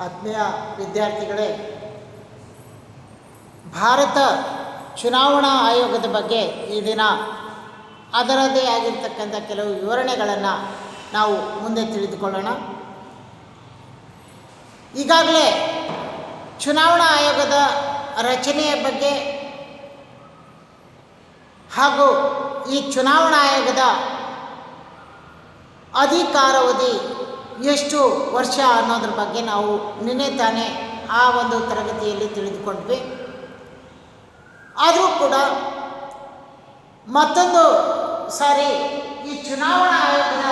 ಆತ್ಮೀಯ ವಿದ್ಯಾರ್ಥಿಗಳೇ, ಭಾರತ ಚುನಾವಣಾ ಆಯೋಗದ ಬಗ್ಗೆ ಈ ದಿನ ಅದರದೇ ಆಗಿರ್ತಕ್ಕಂಥ ಕೆಲವು ವಿವರಣೆಗಳನ್ನು ನಾವು ಮುಂದೆ ತಿಳಿದುಕೊಳ್ಳೋಣ. ಈಗಾಗಲೇ ಚುನಾವಣಾ ಆಯೋಗದ ರಚನೆಯ ಬಗ್ಗೆ ಹಾಗೂ ಈ ಚುನಾವಣಾ ಆಯೋಗದ ಅಧಿಕಾರಾವಧಿ ಎಷ್ಟು ವರ್ಷ ಅನ್ನೋದ್ರ ಬಗ್ಗೆ ನಾವು ನಿನ್ನೆ ತಾನೇ ಆ ಒಂದು ತರಗತಿಯಲ್ಲಿ ತಿಳಿದುಕೊಂಡ್ವಿ. ಆದರೂ ಕೂಡ ಮತ್ತೊಂದು ಸಾರಿ ಈ ಚುನಾವಣಾ ಆಯೋಗದ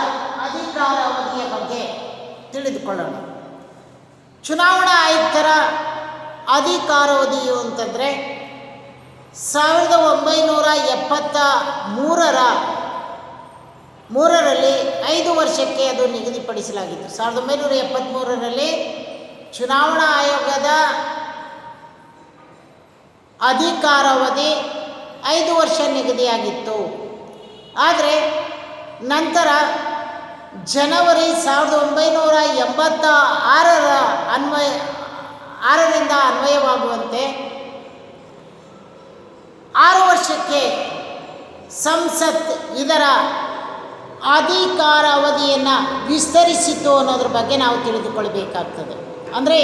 ಅಧಿಕಾರಾವಧಿಯ ಬಗ್ಗೆ ತಿಳಿದುಕೊಳ್ಳೋಣ. ಚುನಾವಣಾ ಆಯುಕ್ತರ ಅಧಿಕಾರಾವಧಿಯು ಅಂತಂದರೆ 1973ರಲ್ಲಿ 5 ವರ್ಷಕ್ಕೆ ಅದು ನಿಗದಿಪಡಿಸಲಾಗಿತ್ತು. 1973ರಲ್ಲಿ ಚುನಾವಣಾ ಆಯೋಗದ ಅಧಿಕಾರಾವಧಿ 5 ವರ್ಷ ನಿಗದಿಯಾಗಿತ್ತು. ಆದರೆ ನಂತರ ಜನವರಿ 1986ರಿಂದ ಅನ್ವಯವಾಗುವಂತೆ 6 ವರ್ಷಕ್ಕೆ ಸಂಸತ್ ಇದರ ಅಧಿಕಾರಾವಧಿಯನ್ನು ವಿಸ್ತರಿಸಿತು ಅನ್ನೋದ್ರ ಬಗ್ಗೆ ನಾವು ತಿಳಿದುಕೊಳ್ಬೇಕಾಗ್ತದೆ. ಅಂದರೆ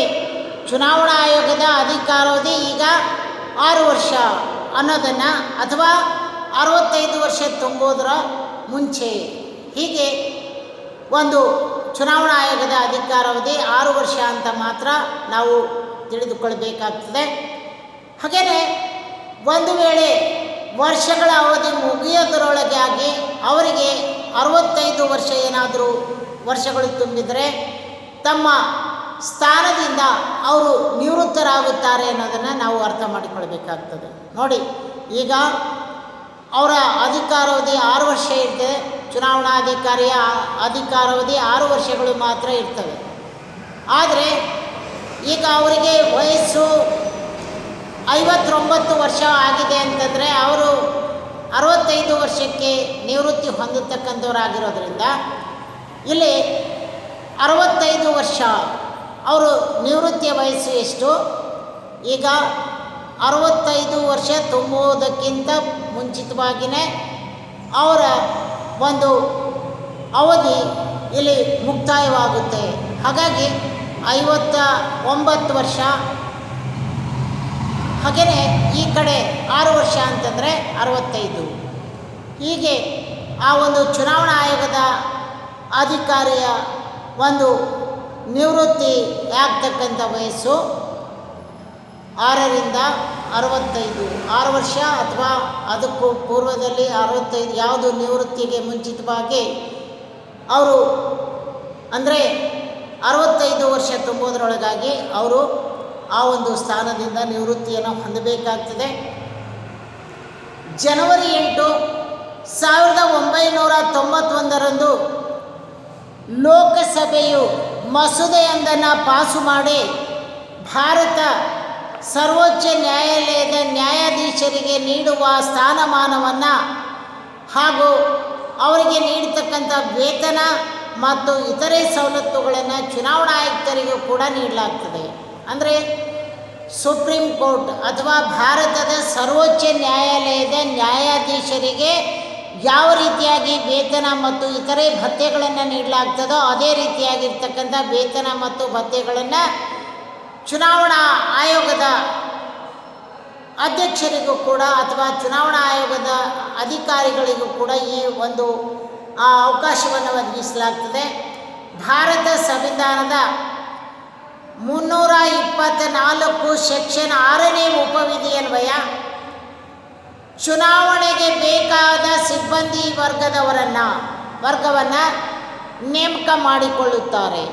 ಚುನಾವಣಾ ಆಯೋಗದ ಅಧಿಕಾರಾವಧಿ ಈಗ 6 ವರ್ಷ ಅನ್ನೋದನ್ನು, ಅಥವಾ 65 ವರ್ಷ ತುಂಬೋದರ ಮುಂಚೆ, ಹೀಗೆ ಒಂದು ಚುನಾವಣಾ ಆಯೋಗದ ಅಧಿಕಾರಾವಧಿ 6 ವರ್ಷ ಅಂತ ಮಾತ್ರ ನಾವು ತಿಳಿದುಕೊಳ್ಬೇಕಾಗ್ತದೆ. ಹಾಗೆಯೇ ಒಂದು ವೇಳೆ ವರ್ಷಗಳ ಅವಧಿ ಮುಗಿಯೋದರೊಳಗಾಗಿ ಅವರಿಗೆ 65 ವರ್ಷ ಏನಾದರೂ ವರ್ಷಗಳು ತುಂಬಿದರೆ ತಮ್ಮ ಸ್ಥಾನದಿಂದ ಅವರು ನಿವೃತ್ತರಾಗುತ್ತಾರೆ ಅನ್ನೋದನ್ನು ನಾವು ಅರ್ಥ ಮಾಡಿಕೊಳ್ಬೇಕಾಗ್ತದೆ. ನೋಡಿ, ಈಗ ಅವರ ಅಧಿಕಾರಾವಧಿ 6 ವರ್ಷ ಇರ್ತದೆ. ಚುನಾವಣಾ ಅಧಿಕಾರಿಯ ಅಧಿಕಾರಾವಧಿ 6 ವರ್ಷಗಳು ಮಾತ್ರ ಇರ್ತವೆ. ಆದರೆ ಈಗ ಅವರಿಗೆ ವಯಸ್ಸು 59 ವರ್ಷ ಆಗಿದೆ ಅಂತಂದರೆ ಅವರು 65 ವರ್ಷಕ್ಕೆ ನಿವೃತ್ತಿ ಹೊಂದತಕ್ಕಂಥವರಾಗಿರೋದ್ರಿಂದ ಇಲ್ಲಿ 65 ವರ್ಷ ಅವರು ನಿವೃತ್ತಿಯ ವಯಸ್ಸು ಎಷ್ಟು? ಈಗ 65 ವರ್ಷ ತುಂಬುವುದಕ್ಕಿಂತ ಮುಂಚಿತವಾಗಿಯೇ ಅವರ ಒಂದು ಅವಧಿ ಇಲ್ಲಿ ಮುಕ್ತಾಯವಾಗುತ್ತೆ. ಹಾಗಾಗಿ 59 ವರ್ಷ, ಹಾಗೆಯೇ ಈ ಕಡೆ 6 ವರ್ಷ ಅಂತಂದರೆ 65. ಹೀಗೆ ಆ ಒಂದು ಚುನಾವಣಾ ಆಯೋಗದ ಅಧಿಕಾರಿಯ ಒಂದು ನಿವೃತ್ತಿ ಆಗ್ತಕ್ಕಂಥ ವಯಸ್ಸು 6ರಿಂದ 65, 6 ವರ್ಷ ಅಥವಾ ಅದಕ್ಕೂ ಪೂರ್ವದಲ್ಲಿ 65, ಯಾವುದು ನಿವೃತ್ತಿಗೆ ಮುಂಚಿತವಾಗಿ ಅವರು ಅಂದರೆ 65 ವರ್ಷ ತುಂಬೋದ್ರೊಳಗಾಗಿ ಅವರು ಆ ಒಂದು ಸ್ಥಾನದಿಂದ ನಿವೃತ್ತಿಯನ್ನು ಹೊಂದಬೇಕಾಗ್ತದೆ. ಜನವರಿ 8, 1991ರಂದು ಲೋಕಸಭೆಯು ಮಸೂದೆಯೊಂದನ್ನು ಪಾಸು ಮಾಡಿ ಭಾರತ ಸರ್ವೋಚ್ಚ ನ್ಯಾಯಾಲಯದ ನ್ಯಾಯಾಧೀಶರಿಗೆ ನೀಡುವ ಸ್ಥಾನಮಾನವನ್ನು ಹಾಗೂ ಅವರಿಗೆ ನೀಡತಕ್ಕಂಥ ವೇತನ ಮತ್ತು ಇತರೆ ಸವಲತ್ತುಗಳನ್ನು ಚುನಾವಣಾ ಆಯುಕ್ತರಿಗೂ ಕೂಡ ನೀಡಲಾಗ್ತದೆ. ಅಂದರೆ ಸುಪ್ರೀಂ ಕೋರ್ಟ್ ಅಥವಾ ಭಾರತದ ಸರ್ವೋಚ್ಚ ನ್ಯಾಯಾಲಯದ ನ್ಯಾಯಾಧೀಶರಿಗೆ ಯಾವ ರೀತಿಯಾಗಿ ವೇತನ ಮತ್ತು ಇತರೆ ಭತ್ಯೆಗಳನ್ನು ನೀಡಲಾಗ್ತದೋ ಅದೇ ರೀತಿಯಾಗಿರ್ತಕ್ಕಂಥ ವೇತನ ಮತ್ತು ಭತ್ಯೆಗಳನ್ನು ಚುನಾವಣಾ ಆಯೋಗದ ಅಧ್ಯಕ್ಷರಿಗೂ ಕೂಡ ಅಥವಾ ಚುನಾವಣಾ ಆಯೋಗದ ಅಧಿಕಾರಿಗಳಿಗೂ ಕೂಡ ಈ ಒಂದು ಅವಕಾಶವನ್ನು ಒದಗಿಸಲಾಗ್ತದೆ. ಭಾರತ ಸಂವಿಧಾನದ 324 ಸೆಕ್ಷನ್ 6ನೇ ಉಪವಿಧಿಯನ್ವಯ ಚುನಾವಣೆಗೆ ಬೇಕಾದ ಸಿಬ್ಬಂದಿ ವರ್ಗವನ್ನು ನೇಮಕ ಮಾಡಿಕೊಳ್ಳುತ್ತಾರೆ.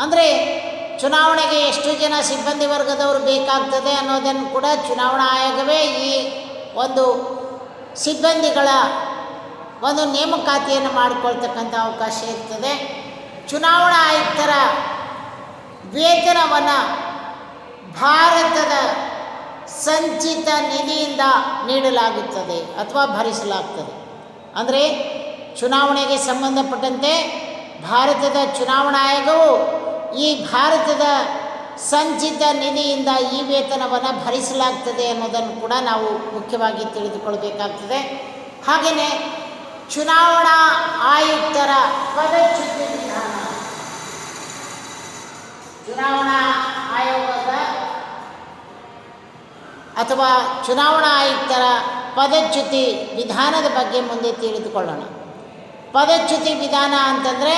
ಅಂದರೆ ಚುನಾವಣೆಗೆ ಎಷ್ಟು ಜನ ಸಿಬ್ಬಂದಿ ವರ್ಗದವರು ಬೇಕಾಗ್ತದೆ ಅನ್ನೋದನ್ನು ಕೂಡ ಚುನಾವಣಾ ಆಯೋಗವೇ ಈ ಒಂದು ಸಿಬ್ಬಂದಿಗಳ ಒಂದು ನೇಮಕಾತಿಯನ್ನು ಮಾಡಿಕೊಳ್ತಕ್ಕಂಥ ಅವಕಾಶ ಇರ್ತದೆ. ಚುನಾವಣಾ ಆಯುಕ್ತರ ವೇತನವನ್ನು ಭಾರತದ ಸಂಚಿತ ನಿಧಿಯಿಂದ ನೀಡಲಾಗುತ್ತದೆ ಅಥವಾ ಭರಿಸಲಾಗ್ತದೆ. ಅಂದರೆ ಚುನಾವಣೆಗೆ ಸಂಬಂಧಪಟ್ಟಂತೆ ಭಾರತದ ಚುನಾವಣಾ ಆಯೋಗವು ಈ ಭಾರತದ ಸಂಚಿತ ನಿಧಿಯಿಂದ ಈ ವೇತನವನ್ನು ಭರಿಸಲಾಗ್ತದೆ ಅನ್ನೋದನ್ನು ಕೂಡ ನಾವು ಮುಖ್ಯವಾಗಿ ತಿಳಿದುಕೊಳ್ಬೇಕಾಗ್ತದೆ. ಹಾಗೆಯೇ ಚುನಾವಣಾ ಆಯುಕ್ತರ ಪದಚ್ಯುತಿ ವಿಧಾನ, ಚುನಾವಣಾ ಆಯೋಗದ ಅಥವಾ ಚುನಾವಣಾ ಆಯುಕ್ತರ ಪದಚ್ಯುತಿ ವಿಧಾನದ ಬಗ್ಗೆ ಮುಂದೆ ತಿಳಿದುಕೊಳ್ಳೋಣ. ಪದಚ್ಯುತಿ ವಿಧಾನ ಅಂತಂದರೆ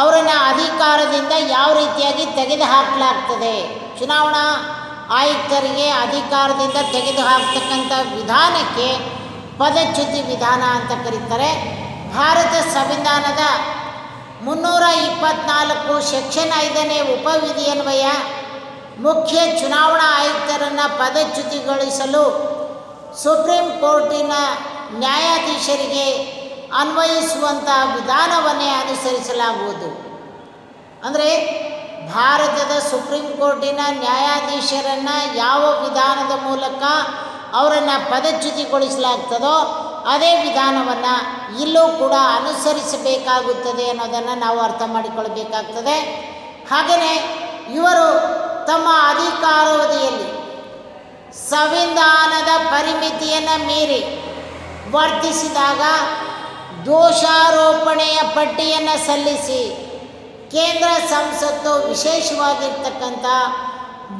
ಅವರನ್ನು ಅಧಿಕಾರದಿಂದ ಯಾವ ರೀತಿಯಾಗಿ ತೆಗೆದುಹಾಕಲಾಗ್ತದೆ, ಚುನಾವಣಾ ಆಯುಕ್ತರಿಗೆ ಅಧಿಕಾರದಿಂದ ತೆಗೆದುಹಾಕ್ತಕ್ಕಂಥ ವಿಧಾನಕ್ಕೆ ಪದಚ್ಯುತಿ ವಿಧಾನ ಅಂತ ಕರೀತಾರೆ. ಭಾರತ ಸಂವಿಧಾನದ 324 ಸೆಕ್ಷನ್ 5ನೇ ಉಪವಿಧಿಯನ್ವಯ ಮುಖ್ಯ ಚುನಾವಣಾ ಆಯುಕ್ತರನ್ನು ಪದಚ್ಯುತಿಗೊಳಿಸಲು ಸುಪ್ರೀಂ ಕೋರ್ಟಿನ ನ್ಯಾಯಾಧೀಶರಿಗೆ ಅನ್ವಯಿಸುವಂಥ ವಿಧಾನವನ್ನೇ ಅನುಸರಿಸಲಾಗುವುದು. ಅಂದರೆ ಭಾರತದ ಸುಪ್ರೀಂ ಕೋರ್ಟಿನ ನ್ಯಾಯಾಧೀಶರನ್ನು ಯಾವ ವಿಧಾನದ ಮೂಲಕ ಅವರನ್ನು ಪದಚ್ಯುತಿಗೊಳಿಸಲಾಗ್ತದೋ ಅದೇ ವಿಧಾನವನ್ನು ಇಲ್ಲೂ ಕೂಡ ಅನುಸರಿಸಬೇಕಾಗುತ್ತದೆ ಅನ್ನೋದನ್ನು ನಾವು ಅರ್ಥ ಮಾಡಿಕೊಳ್ಬೇಕಾಗ್ತದೆ. ಹಾಗೆಯೇ ಇವರು ತಮ್ಮ ಅಧಿಕಾರಾವಧಿಯಲ್ಲಿ ಸಂವಿಧಾನದ ಪರಿಮಿತಿಯನ್ನು ಮೀರಿ ವರ್ತಿಸಿದಾಗ ದೋಷಾರೋಪಣೆಯ ಪಟ್ಟಿಯನ್ನು ಸಲ್ಲಿಸಿ ಕೇಂದ್ರ ಸಂಸತ್ತು ವಿಶೇಷವಾಗಿರ್ತಕ್ಕಂಥ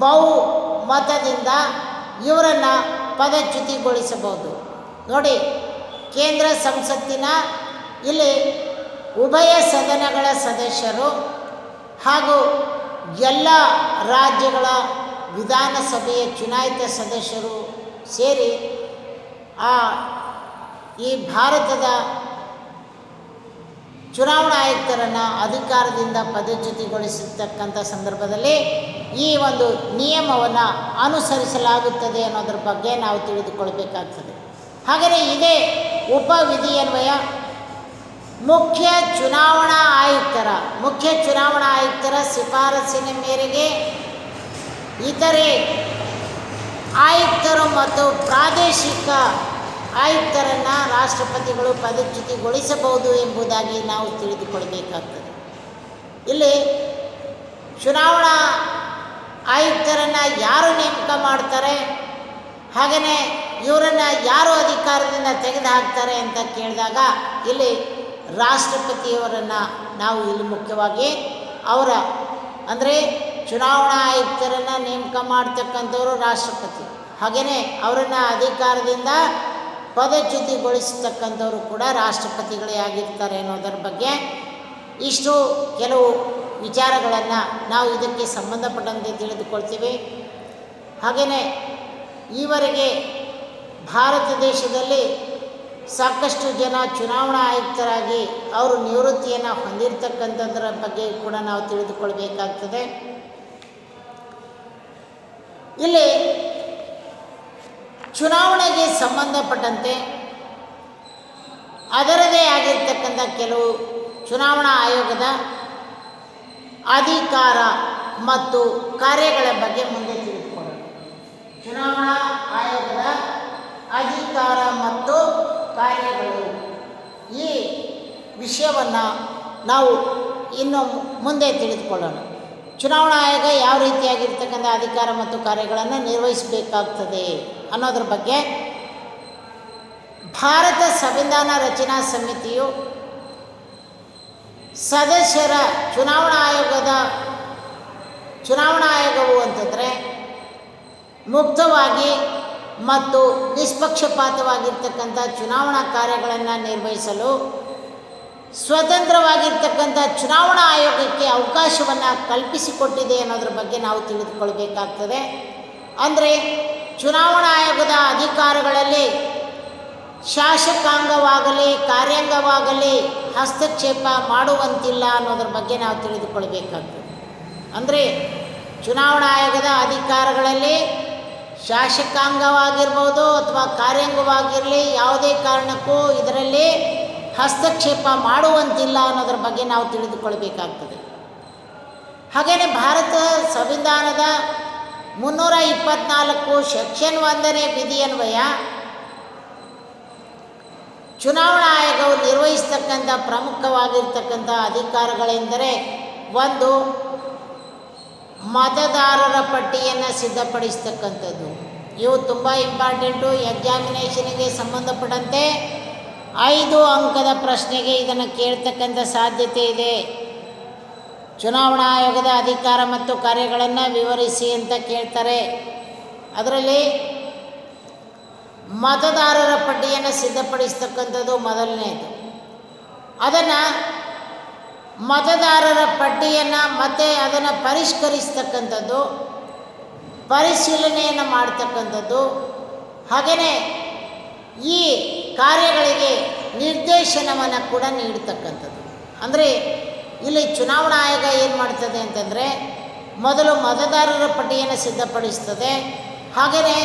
ಬಹುಮತದಿಂದ ಇವರನ್ನು ಪದಚ್ಯುತಿಗೊಳಿಸಬಹುದು. ನೋಡಿ, ಕೇಂದ್ರ ಸಂಸತ್ತಿನ ಇಲ್ಲಿ ಉಭಯ ಸದನಗಳ ಸದಸ್ಯರು ಹಾಗೂ ಎಲ್ಲ ರಾಜ್ಯಗಳ ವಿಧಾನಸಭೆಯ ಚುನಾಯಿತ ಸದಸ್ಯರು ಸೇರಿ ಈ ಭಾರತದ ಚುನಾವಣಾ ಆಯುಕ್ತರನ್ನು ಅಧಿಕಾರದಿಂದ ಪದಚ್ಯುತಿಗೊಳಿಸತಕ್ಕಂಥ ಸಂದರ್ಭದಲ್ಲಿ ಈ ಒಂದು ನಿಯಮವನ್ನು ಅನುಸರಿಸಲಾಗುತ್ತದೆ ಅನ್ನೋದ್ರ ಬಗ್ಗೆ ನಾವು ತಿಳಿದುಕೊಳ್ಬೇಕಾಗ್ತದೆ. ಹಾಗೆಯೇ ಇದೇ ಉಪವಿಧಿಯನ್ವಯ ಮುಖ್ಯ ಚುನಾವಣಾ ಆಯುಕ್ತರ ಶಿಫಾರಸಿನ ಮೇರೆಗೆ ಇತರೆ ಆಯುಕ್ತರು ಮತ್ತು ಪ್ರಾದೇಶಿಕ ಆಯುಕ್ತರನ್ನು ರಾಷ್ಟ್ರಪತಿಗಳು ಪದಚ್ಯುತಿಗೊಳಿಸಬಹುದು ಎಂಬುದಾಗಿ ನಾವು ತಿಳಿದುಕೊಳ್ಬೇಕಾಗ್ತದೆ. ಇಲ್ಲಿ ಚುನಾವಣಾ ಆಯುಕ್ತರನ್ನು ಯಾರು ನೇಮಕ ಮಾಡ್ತಾರೆ, ಹಾಗೆಯೇ ಇವರನ್ನು ಯಾರು ಅಧಿಕಾರದಿಂದ ತೆಗೆದುಹಾಕ್ತಾರೆ ಅಂತ ಕೇಳಿದಾಗ ಇಲ್ಲಿ ರಾಷ್ಟ್ರಪತಿಯವರನ್ನು ನಾವು ಇಲ್ಲಿ ಮುಖ್ಯವಾಗಿ ಅವರ ಅಂದರೆ ಚುನಾವಣಾ ಆಯುಕ್ತರನ್ನು ನೇಮಕ ಮಾಡ್ತಕ್ಕಂಥವರು ರಾಷ್ಟ್ರಪತಿ, ಹಾಗೆಯೇ ಅವರನ್ನು ಅಧಿಕಾರದಿಂದ ಪದಚ್ಯುತಿಗೊಳಿಸತಕ್ಕಂಥವರು ಕೂಡ ರಾಷ್ಟ್ರಪತಿಗಳೇ ಆಗಿರ್ತಾರೆ ಅನ್ನೋದರ ಬಗ್ಗೆ ಇಷ್ಟು ಕೆಲವು ವಿಚಾರಗಳನ್ನು ನಾವು ಇದಕ್ಕೆ ಸಂಬಂಧಪಟ್ಟಂತೆ ತಿಳಿದುಕೊಳ್ತೀವಿ. ಹಾಗೆಯೇ ಈವರೆಗೆ ಭಾರತ ದೇಶದಲ್ಲಿ ಸಾಕಷ್ಟು ಜನ ಚುನಾವಣಾ ಆಯುಕ್ತರಾಗಿ ಅವರು ನಿವೃತ್ತಿಯನ್ನು ಹೊಂದಿರತಕ್ಕಂಥದ್ರ ಬಗ್ಗೆ ಕೂಡ ನಾವು ತಿಳಿದುಕೊಳ್ಬೇಕಾಗ್ತದೆ. ಇಲ್ಲಿ ಚುನಾವಣೆಗೆ ಸಂಬಂಧಪಟ್ಟಂತೆ ಅದರದೇ ಆಗಿರ್ತಕ್ಕಂಥ ಕೆಲವು ಚುನಾವಣಾ ಆಯೋಗದ ಅಧಿಕಾರ ಮತ್ತು ಕಾರ್ಯಗಳ ಬಗ್ಗೆ ಮುಂದೆ ತಿಳಿದುಕೊಳ್ಳೋಣ. ಚುನಾವಣಾ ಆಯೋಗದ ಅಧಿಕಾರ ಮತ್ತು ಕಾರ್ಯಗಳು, ಈ ವಿಷಯವನ್ನು ನಾವು ಇನ್ನು ಮುಂದೆ ತಿಳಿದುಕೊಳ್ಳೋಣ. ಚುನಾವಣಾ ಆಯೋಗ ಯಾವ ರೀತಿಯಾಗಿರ್ತಕ್ಕಂಥ ಅಧಿಕಾರ ಮತ್ತು ಕಾರ್ಯಗಳನ್ನು ನಿರ್ವಹಿಸಬೇಕಾಗ್ತದೆ ಅನ್ನೋದ್ರ ಬಗ್ಗೆ ಭಾರತ ಸಂವಿಧಾನ ರಚನಾ ಸಮಿತಿಯು ಸದಸ್ಯರ ಚುನಾವಣಾ ಆಯೋಗವು ಅಂತಂದರೆ ಮುಕ್ತವಾಗಿ ಮತ್ತು ನಿಷ್ಪಕ್ಷಪಾತವಾಗಿರ್ತಕ್ಕಂಥ ಚುನಾವಣಾ ಕಾರ್ಯಗಳನ್ನು ನಿರ್ವಹಿಸಲು ಸ್ವತಂತ್ರವಾಗಿರ್ತಕ್ಕಂಥ ಚುನಾವಣಾ ಆಯೋಗಕ್ಕೆ ಅವಕಾಶವನ್ನು ಕಲ್ಪಿಸಿಕೊಟ್ಟಿದೆ ಅನ್ನೋದ್ರ ಬಗ್ಗೆ ನಾವು ತಿಳಿದುಕೊಳ್ಬೇಕಾಗ್ತದೆ. ಅಂದರೆ ಚುನಾವಣಾ ಆಯೋಗದ ಅಧಿಕಾರಗಳಲ್ಲಿ ಶಾಸಕಾಂಗವಾಗಲಿ ಕಾರ್ಯಾಂಗವಾಗಲಿ ಹಸ್ತಕ್ಷೇಪ ಮಾಡುವಂತಿಲ್ಲ ಅನ್ನೋದ್ರ ಬಗ್ಗೆ ನಾವು ತಿಳಿದುಕೊಳ್ಬೇಕಾಗ್ತದೆ. ಅಂದರೆ ಚುನಾವಣಾ ಆಯೋಗದ ಅಧಿಕಾರಗಳಲ್ಲಿ ಶಾಸಕಾಂಗವಾಗಿರ್ಬೋದು ಅಥವಾ ಕಾರ್ಯಾಂಗವಾಗಿರಲಿ ಯಾವುದೇ ಕಾರಣಕ್ಕೂ ಇದರಲ್ಲಿ ಹಸ್ತಕ್ಷೇಪ ಮಾಡುವಂತಿಲ್ಲ ಅನ್ನೋದ್ರ ಬಗ್ಗೆ ನಾವು ತಿಳಿದುಕೊಳ್ಬೇಕಾಗ್ತದೆ. ಹಾಗೆಯೇ ಭಾರತ ಸಂವಿಧಾನದ 324 ಸೆಕ್ಷನ್ 1ನೇ ವಿಧಿಯನ್ವಯ ಚುನಾವಣಾ ಆಯೋಗವು ನಿರ್ವಹಿಸ್ತಕ್ಕಂಥ ಪ್ರಮುಖವಾಗಿರ್ತಕ್ಕಂಥ ಅಧಿಕಾರಗಳೆಂದರೆ, ಒಂದು, ಮತದಾರರ ಪಟ್ಟಿಯನ್ನು ಸಿದ್ಧಪಡಿಸ್ತಕ್ಕಂಥದ್ದು. ಇವು ತುಂಬ ಇಂಪಾರ್ಟೆಂಟು. ಎಕ್ಸಾಮಿನೇಷನಿಗೆ ಸಂಬಂಧಪಟ್ಟಂತೆ 5 ಅಂಕದ ಪ್ರಶ್ನೆಗೆ ಇದನ್ನು ಕೇಳ್ತಕ್ಕಂಥ ಸಾಧ್ಯತೆ ಇದೆ. ಚುನಾವಣಾ ಆಯೋಗದ ಅಧಿಕಾರ ಮತ್ತು ಕಾರ್ಯಗಳನ್ನು ವಿವರಿಸಿ ಅಂತ ಕೇಳ್ತಾರೆ. ಅದರಲ್ಲಿ ಮತದಾರರ ಪಟ್ಟಿಯನ್ನು ಸಿದ್ಧಪಡಿಸ್ತಕ್ಕಂಥದ್ದು ಮೊದಲನೇದು. ಅದನ್ನು ಮತದಾರರ ಪಟ್ಟಿಯನ್ನು ಮತ್ತು ಅದನ್ನು ಪರಿಷ್ಕರಿಸ್ತಕ್ಕಂಥದ್ದು, ಪರಿಶೀಲನೆಯನ್ನು ಮಾಡ್ತಕ್ಕಂಥದ್ದು, ಹಾಗೆಯೇ ಈ ಕಾರ್ಯಗಳಿಗೆ ನಿರ್ದೇಶನವನ್ನು ಕೂಡ ನೀಡ್ತಕ್ಕಂಥದ್ದು. ಅಂದರೆ ಇಲ್ಲಿ ಚುನಾವಣಾ ಆಯೋಗ ಏನು ಮಾಡ್ತದೆ ಅಂತಂದರೆ, ಮೊದಲು ಮತದಾರರ ಪಟ್ಟಿಯನ್ನು ಸಿದ್ಧಪಡಿಸ್ತದೆ, ಹಾಗೆಯೇ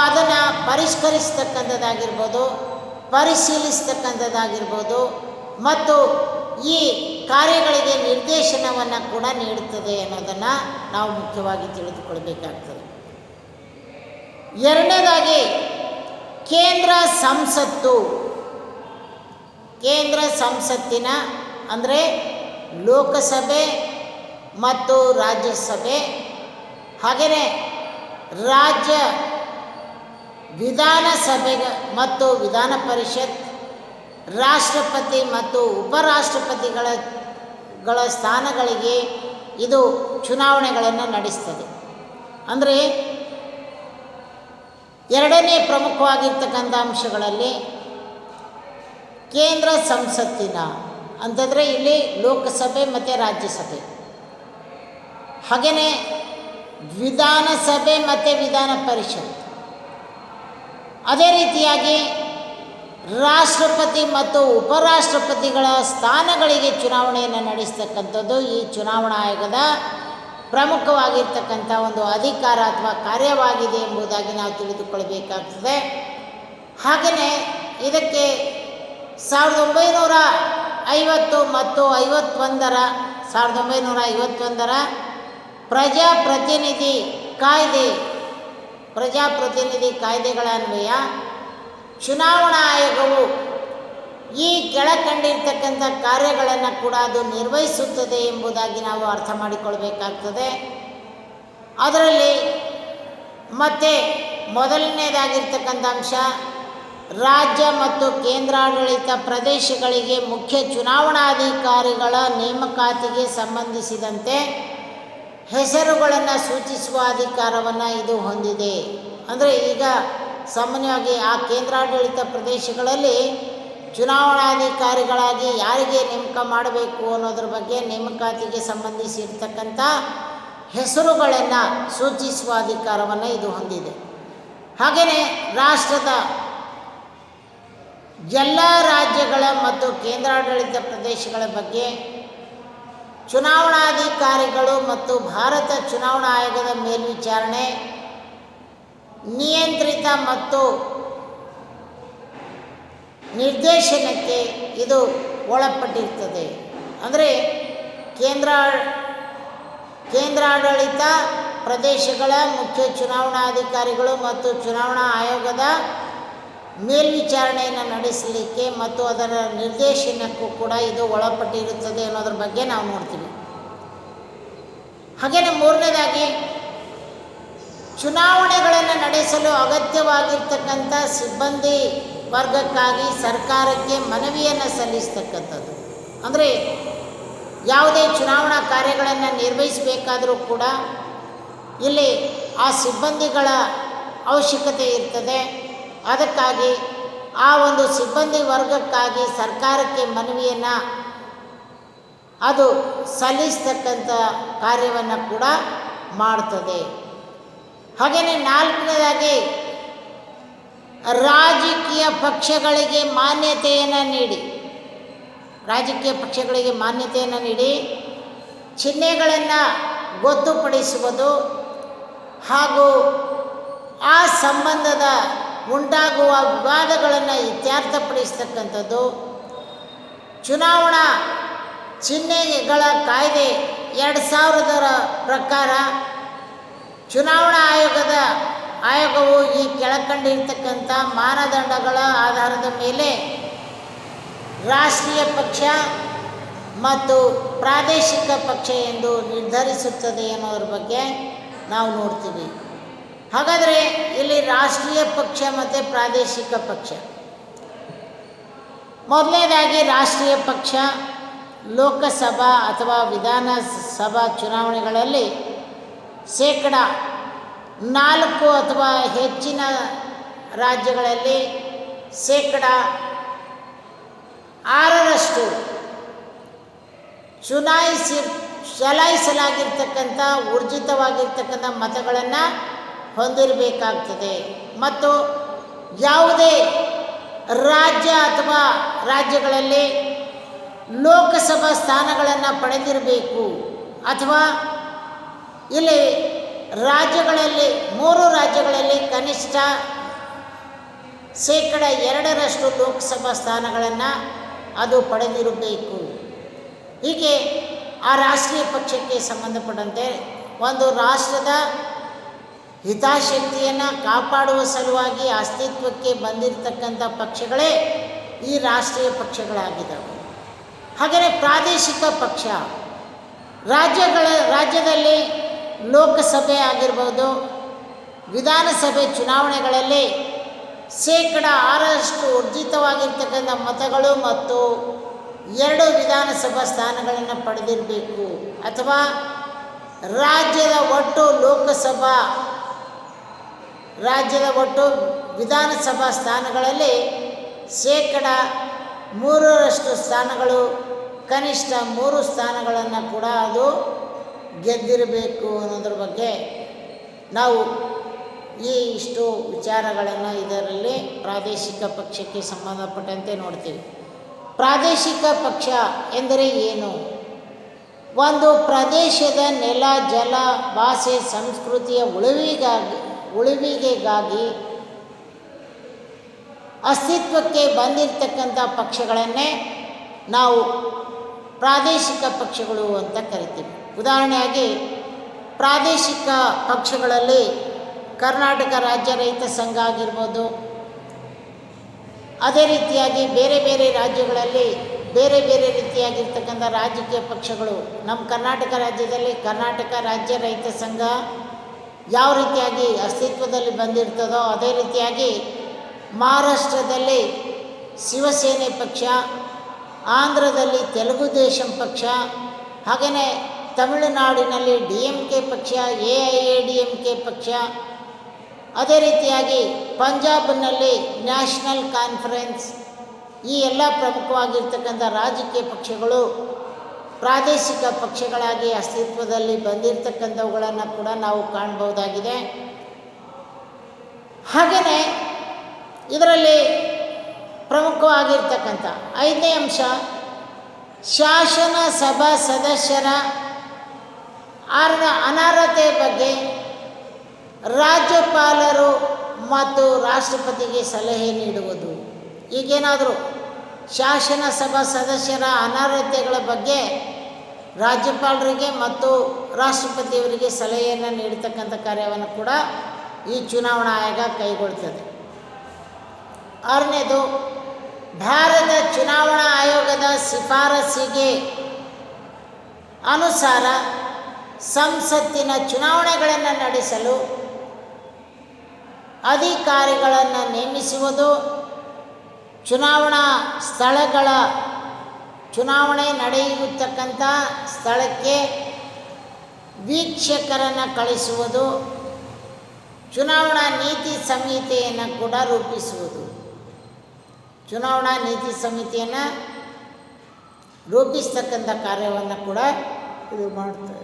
ಅದನ್ನು ಪರಿಷ್ಕರಿಸ್ತಕ್ಕಂಥದ್ದಾಗಿರ್ಬೋದು, ಪರಿಶೀಲಿಸ್ತಕ್ಕಂಥದ್ದಾಗಿರ್ಬೋದು, ಮತ್ತು ಈ ಕಾರ್ಯಗಳಿಗೆ ನಿರ್ದೇಶನವನ್ನು ಕೂಡ ನೀಡುತ್ತದೆ ಅನ್ನೋದನ್ನು ನಾವು ಮುಖ್ಯವಾಗಿ ತಿಳಿದುಕೊಳ್ಬೇಕಾಗ್ತದೆ. ಎರಡನೇದಾಗಿ ಕೇಂದ್ರ ಸಂಸತ್ತು. ಕೇಂದ್ರ ಸಂಸತ್ತಿನ ಅಂದರೆ ಲೋಕಸಭೆ ಮತ್ತು ರಾಜ್ಯಸಭೆ, ಹಾಗೆಯೇ ರಾಜ್ಯ ವಿಧಾನಸಭೆ ಮತ್ತು ವಿಧಾನ ಪರಿಷತ್, ರಾಷ್ಟ್ರಪತಿ ಮತ್ತು ಉಪರಾಷ್ಟ್ರಪತಿಗಳ ಸ್ಥಾನಗಳಿಗೆ ಇದು ಚುನಾವಣೆಗಳನ್ನು ನಡೆಸ್ತದೆ. ಅಂದರೆ ಎರಡನೇ ಪ್ರಮುಖವಾಗಿರ್ತಕ್ಕಂಥ ಅಂಶಗಳಲ್ಲಿ ಕೇಂದ್ರ ಸಂಸತ್ತಿನ ಅಂತಂದರೆ ಇಲ್ಲಿ ಲೋಕಸಭೆ ಮತ್ತು ರಾಜ್ಯಸಭೆ, ಹಾಗೆಯೇ ವಿಧಾನಸಭೆ ಮತ್ತು ವಿಧಾನ ಪರಿಷತ್, ಅದೇ ರೀತಿಯಾಗಿ ರಾಷ್ಟ್ರಪತಿ ಮತ್ತು ಉಪರಾಷ್ಟ್ರಪತಿಗಳ ಸ್ಥಾನಗಳಿಗೆ ಚುನಾವಣೆಯನ್ನು ನಡೆಸ್ತಕ್ಕಂಥದ್ದು ಈ ಚುನಾವಣಾ ಆಯೋಗದ ಪ್ರಮುಖವಾಗಿರ್ತಕ್ಕಂಥ ಒಂದು ಅಧಿಕಾರ ಅಥವಾ ಕಾರ್ಯವಾಗಿದೆ ಎಂಬುದಾಗಿ ನಾವು ತಿಳಿದುಕೊಳ್ಬೇಕಾಗ್ತದೆ. ಹಾಗೆಯೇ ಇದಕ್ಕೆ 1950 ಮತ್ತು 1951ರ ಪ್ರಜಾಪ್ರತಿನಿಧಿ ಕಾಯ್ದೆಗಳ ಅನ್ವಯ ಚುನಾವಣಾ ಆಯೋಗವು ಈ ಕೆಳಕಂಡಿರ್ತಕ್ಕಂಥ ಕಾರ್ಯಗಳನ್ನು ಕೂಡ ಅದು ನಿರ್ವಹಿಸುತ್ತದೆ ಎಂಬುದಾಗಿ ನಾವು ಅರ್ಥ ಮಾಡಿಕೊಳ್ಬೇಕಾಗ್ತದೆ. ಅದರಲ್ಲಿ ಮತ್ತೆ ಮೊದಲನೇದಾಗಿರ್ತಕ್ಕಂಥ ಅಂಶ, ರಾಜ್ಯ ಮತ್ತು ಕೇಂದ್ರಾಡಳಿತ ಪ್ರದೇಶಗಳಿಗೆ ಮುಖ್ಯ ಚುನಾವಣಾಧಿಕಾರಿಗಳ ನೇಮಕಾತಿಗೆ ಸಂಬಂಧಿಸಿದಂತೆ ಹೆಸರುಗಳನ್ನು ಸೂಚಿಸುವ ಅಧಿಕಾರವನ್ನು ಇದು ಹೊಂದಿದೆ. ಅಂದರೆ ಈಗ ಸಾಮಾನ್ಯವಾಗಿ ಆ ಕೇಂದ್ರಾಡಳಿತ ಪ್ರದೇಶಗಳಲ್ಲಿ ಚುನಾವಣಾಧಿಕಾರಿಗಳಾಗಿ ಯಾರಿಗೆ ನೇಮಕ ಮಾಡಬೇಕು ಅನ್ನೋದ್ರ ಬಗ್ಗೆ ನೇಮಕಾತಿಗೆ ಸಂಬಂಧಿಸಿರ್ತಕ್ಕಂಥ ಹೆಸರುಗಳನ್ನು ಸೂಚಿಸುವ ಅಧಿಕಾರವನ್ನು ಇದು ಹೊಂದಿದೆ. ಹಾಗೆಯೇ ರಾಷ್ಟ್ರದ ಎಲ್ಲ ರಾಜ್ಯಗಳ ಮತ್ತು ಕೇಂದ್ರಾಡಳಿತ ಪ್ರದೇಶಗಳ ಬಗ್ಗೆ ಚುನಾವಣಾಧಿಕಾರಿಗಳು ಮತ್ತು ಭಾರತ ಚುನಾವಣಾ ಆಯೋಗದ ಮೇಲ್ವಿಚಾರಣೆ, ನಿಯಂತ್ರಿತ ಮತ್ತು ನಿರ್ದೇಶನಕ್ಕೆ ಇದು ಒಳಪಟ್ಟಿರ್ತದೆ. ಅಂದರೆ ಕೇಂದ್ರಾಡಳಿತ ಪ್ರದೇಶಗಳ ಮುಖ್ಯ ಚುನಾವಣಾಧಿಕಾರಿಗಳು ಮತ್ತು ಚುನಾವಣಾ ಆಯೋಗದ ಮೇಲ್ವಿಚಾರಣೆಯನ್ನು ನಡೆಸಲಿಕ್ಕೆ ಮತ್ತು ಅದರ ನಿರ್ದೇಶನಕ್ಕೂ ಕೂಡ ಇದು ಒಳಪಟ್ಟಿರುತ್ತದೆ ಅನ್ನೋದ್ರ ಬಗ್ಗೆ ನಾವು ನೋಡ್ತೀವಿ. ಹಾಗೆಯೇ ಮೂರನೇದಾಗಿ ಚುನಾವಣೆಗಳನ್ನು ನಡೆಸಲು ಅಗತ್ಯವಾಗಿರ್ತಕ್ಕಂಥ ಸಿಬ್ಬಂದಿ ವರ್ಗಕ್ಕಾಗಿ ಸರ್ಕಾರಕ್ಕೆ ಮನವಿಯನ್ನು ಸಲ್ಲಿಸ್ತಕ್ಕಂಥದ್ದು. ಅಂದರೆ ಯಾವುದೇ ಚುನಾವಣಾ ಕಾರ್ಯಗಳನ್ನು ನಿರ್ವಹಿಸಬೇಕಾದರೂ ಕೂಡ ಇಲ್ಲಿ ಆ ಸಿಬ್ಬಂದಿಗಳ ಅವಶ್ಯಕತೆ ಇರ್ತದೆ. ಅದಕ್ಕಾಗಿ ಆ ಒಂದು ಸಿಬ್ಬಂದಿ ವರ್ಗಕ್ಕಾಗಿ ಸರ್ಕಾರಕ್ಕೆ ಮನವಿಯನ್ನು ಅದು ಸಲ್ಲಿಸ್ತಕ್ಕಂಥ ಕಾರ್ಯವನ್ನು ಕೂಡ ಮಾಡ್ತದೆ. ಹಾಗೆಯೇ ನಾಲ್ಕನೇದಾಗಿ ರಾಜಕೀಯ ಪಕ್ಷಗಳಿಗೆ ಮಾನ್ಯತೆಯನ್ನು ನೀಡಿ ಚಿಹ್ನೆಗಳನ್ನು ಗೊತ್ತುಪಡಿಸುವುದು ಹಾಗೂ ಆ ಸಂಬಂಧದ ಉಂಟಾಗುವ ವಿವಾದಗಳನ್ನು ಇತ್ಯರ್ಥಪಡಿಸ್ತಕ್ಕಂಥದ್ದು. ಚುನಾವಣಾ ಚಿಹ್ನೆಗಳ ಕಾಯ್ದೆ 2000ರ ಪ್ರಕಾರ ಚುನಾವಣಾ ಆಯೋಗವು ಈ ಕೆಳಕಂಡಿರ್ತಕ್ಕಂಥ ಮಾನದಂಡಗಳ ಆಧಾರದ ಮೇಲೆ ರಾಷ್ಟ್ರೀಯ ಪಕ್ಷ ಮತ್ತು ಪ್ರಾದೇಶಿಕ ಪಕ್ಷ ಎಂದು ನಿರ್ಧರಿಸುತ್ತದೆ ಅನ್ನೋದ್ರ ಬಗ್ಗೆ ನಾವು ನೋಡ್ತೀವಿ. ಹಾಗಾದರೆ ಇಲ್ಲಿ ರಾಷ್ಟ್ರೀಯ ಪಕ್ಷ ಮತ್ತು ಪ್ರಾದೇಶಿಕ ಪಕ್ಷ. ಮೊದಲನೇದಾಗಿ ರಾಷ್ಟ್ರೀಯ ಪಕ್ಷ ಲೋಕಸಭಾ ಅಥವಾ ವಿಧಾನಸಭಾ ಚುನಾವಣೆಗಳಲ್ಲಿ 4% ಅಥವಾ ಹೆಚ್ಚಿನ ರಾಜ್ಯಗಳಲ್ಲಿ 6% ಚಲಾಯಿಸಲಾಗಿರ್ತಕ್ಕಂಥ ಊರ್ಜಿತವಾಗಿರ್ತಕ್ಕಂಥ ಮತಗಳನ್ನು ಹೊಂದಿರಬೇಕಾಗ್ತದೆ. ಮತ್ತು ಯಾವುದೇ ರಾಜ್ಯ ಅಥವಾ ರಾಜ್ಯಗಳಲ್ಲಿ ಲೋಕಸಭಾ ಸ್ಥಾನಗಳನ್ನು ಪಡೆದಿರಬೇಕು ಅಥವಾ ಇಲ್ಲಿ ರಾಜ್ಯಗಳಲ್ಲಿ 3 ರಾಜ್ಯಗಳಲ್ಲಿ ಕನಿಷ್ಠ 2% ಲೋಕಸಭಾ ಸ್ಥಾನಗಳನ್ನು ಅದು ಪಡೆದಿರಬೇಕು. ಹೀಗೆ ಆ ರಾಷ್ಟ್ರೀಯ ಪಕ್ಷಕ್ಕೆ ಸಂಬಂಧಪಟ್ಟಂತೆ ಒಂದು ರಾಷ್ಟ್ರದ ಹಿತಾಸಕ್ತಿಯನ್ನು ಕಾಪಾಡುವ ಸಲುವಾಗಿ ಅಸ್ತಿತ್ವಕ್ಕೆ ಬಂದಿರತಕ್ಕಂಥ ಪಕ್ಷಗಳೇ ಈ ರಾಷ್ಟ್ರೀಯ ಪಕ್ಷಗಳಾಗಿದ್ದಾವೆ. ಹಾಗೆಯೇ ಪ್ರಾದೇಶಿಕ ಪಕ್ಷ ರಾಜ್ಯದಲ್ಲಿ ಲೋಕಸಭೆ ಆಗಿರ್ಬೋದು, ವಿಧಾನಸಭೆ ಚುನಾವಣೆಗಳಲ್ಲಿ 6% ಊರ್ಜಿತವಾಗಿರ್ತಕ್ಕಂಥ ಮತಗಳು ಮತ್ತು 2 ವಿಧಾನಸಭಾ ಸ್ಥಾನಗಳನ್ನು ಪಡೆದಿರಬೇಕು. ಅಥವಾ ರಾಜ್ಯದ ಒಟ್ಟು ವಿಧಾನಸಭಾ ಸ್ಥಾನಗಳಲ್ಲಿ 3% ಸ್ಥಾನಗಳು, ಕನಿಷ್ಠ 3 ಸ್ಥಾನಗಳನ್ನು ಕೂಡ ಅದು ಗೆದ್ದಿರಬೇಕು ಅನ್ನೋದ್ರ ಬಗ್ಗೆ ನಾವು ಇಷ್ಟು ವಿಚಾರಗಳನ್ನು ಇದರಲ್ಲಿ ಪ್ರಾದೇಶಿಕ ಪಕ್ಷಕ್ಕೆ ಸಂಬಂಧಪಟ್ಟಂತೆ ನೋಡ್ತೀವಿ. ಪ್ರಾದೇಶಿಕ ಪಕ್ಷ ಎಂದರೆ ಏನು? ಒಂದು ಪ್ರದೇಶದ ನೆಲ, ಜಲ, ಭಾಷೆ, ಸಂಸ್ಕೃತಿಯ ಉಳಿವಿಗೆಗಾಗಿ ಅಸ್ತಿತ್ವಕ್ಕೆ ಬಂದಿರತಕ್ಕಂಥ ಪಕ್ಷಗಳನ್ನೇ ನಾವು ಪ್ರಾದೇಶಿಕ ಪಕ್ಷಗಳು ಅಂತ ಕರಿತೀವಿ. ಉದಾಹರಣೆಯಾಗಿ ಪ್ರಾದೇಶಿಕ ಪಕ್ಷಗಳಲ್ಲಿ ಕರ್ನಾಟಕ ರಾಜ್ಯ ರೈತ ಸಂಘ ಆಗಿರ್ಬೋದು, ಅದೇ ರೀತಿಯಾಗಿ ಬೇರೆ ಬೇರೆ ರಾಜ್ಯಗಳಲ್ಲಿ ಬೇರೆ ಬೇರೆ ರೀತಿಯಾಗಿರ್ತಕ್ಕಂಥ ರಾಜಕೀಯ ಪಕ್ಷಗಳು. ನಮ್ಮ ಕರ್ನಾಟಕ ರಾಜ್ಯದಲ್ಲಿ ಕರ್ನಾಟಕ ರಾಜ್ಯ ರೈತ ಸಂಘ ಯಾವ ರೀತಿಯಾಗಿ ಅಸ್ತಿತ್ವದಲ್ಲಿ ಬಂದಿರ್ತದೋ ಅದೇ ರೀತಿಯಾಗಿ ಮಹಾರಾಷ್ಟ್ರದಲ್ಲಿ ಶಿವಸೇನೆ ಪಕ್ಷ, ಆಂಧ್ರದಲ್ಲಿ ತೆಲುಗು ದೇಶಂ ಪಕ್ಷ, ಹಾಗೆಯೇ ತಮಿಳುನಾಡಿನಲ್ಲಿ DMK ಪಕ್ಷ, AIADMK ಪಕ್ಷ, ಅದೇ ರೀತಿಯಾಗಿ ಪಂಜಾಬ್ನಲ್ಲಿ ನ್ಯಾಷನಲ್ ಕಾನ್ಫರೆನ್ಸ್, ಈ ಎಲ್ಲ ಪ್ರಮುಖವಾಗಿರ್ತಕ್ಕಂಥ ರಾಜಕೀಯ ಪಕ್ಷಗಳು ಪ್ರಾದೇಶಿಕ ಪಕ್ಷಗಳಾಗಿ ಅಸ್ತಿತ್ವದಲ್ಲಿ ಬಂದಿರತಕ್ಕಂಥವುಗಳನ್ನು ಕೂಡ ನಾವು ಕಾಣಬಹುದಾಗಿದೆ. ಹಾಗೆಯೇ ಇದರಲ್ಲಿ ಪ್ರಮುಖವಾಗಿರ್ತಕ್ಕಂಥ 5ನೇ ಅಂಶ ಶಾಸನ ಸಭಾ ಸದಸ್ಯರ ಅನರ್ಹತೆ ಬಗ್ಗೆ ರಾಜ್ಯಪಾಲರು ಮತ್ತು ರಾಷ್ಟ್ರಪತಿಗೆ ಸಲಹೆ ನೀಡುವುದು. ಈಗೇನಾದರೂ ಶಾಸನ ಸಭಾ ಸದಸ್ಯರ ಅನರ್ಹತೆಗಳ ಬಗ್ಗೆ ರಾಜ್ಯಪಾಲರಿಗೆ ಮತ್ತು ರಾಷ್ಟ್ರಪತಿಯವರಿಗೆ ಸಲಹೆಯನ್ನು ನೀಡತಕ್ಕಂಥ ಕಾರ್ಯವನ್ನು ಕೂಡ ಈ ಚುನಾವಣಾ ಆಯೋಗ ಕೈಗೊಳ್ಳುತ್ತದೆ. 6ನೇದು ಭಾರತ ಚುನಾವಣಾ ಆಯೋಗದ ಶಿಫಾರಸಿಗೆ ಅನುಸಾರ ಸಂಸತ್ತಿನ ಚುನಾವಣೆಗಳನ್ನು ನಡೆಸಲು ಅಧಿಕಾರಿಗಳನ್ನು ನೇಮಿಸುವುದು, ಚುನಾವಣೆ ನಡೆಯತಕ್ಕಂಥ ಸ್ಥಳಕ್ಕೆ ವೀಕ್ಷಕರನ್ನು ಕಳಿಸುವುದು, ಚುನಾವಣಾ ನೀತಿ ಸಂಹಿತೆಯನ್ನು ಕೂಡ ರೂಪಿಸುವುದು. ಚುನಾವಣಾ ನೀತಿ ಸಮಿತಿಯನ್ನು ರೂಪಿಸ್ತಕ್ಕಂಥ ಕಾರ್ಯವನ್ನು ಕೂಡ ಇದು ಮಾಡ್ತಾರೆ.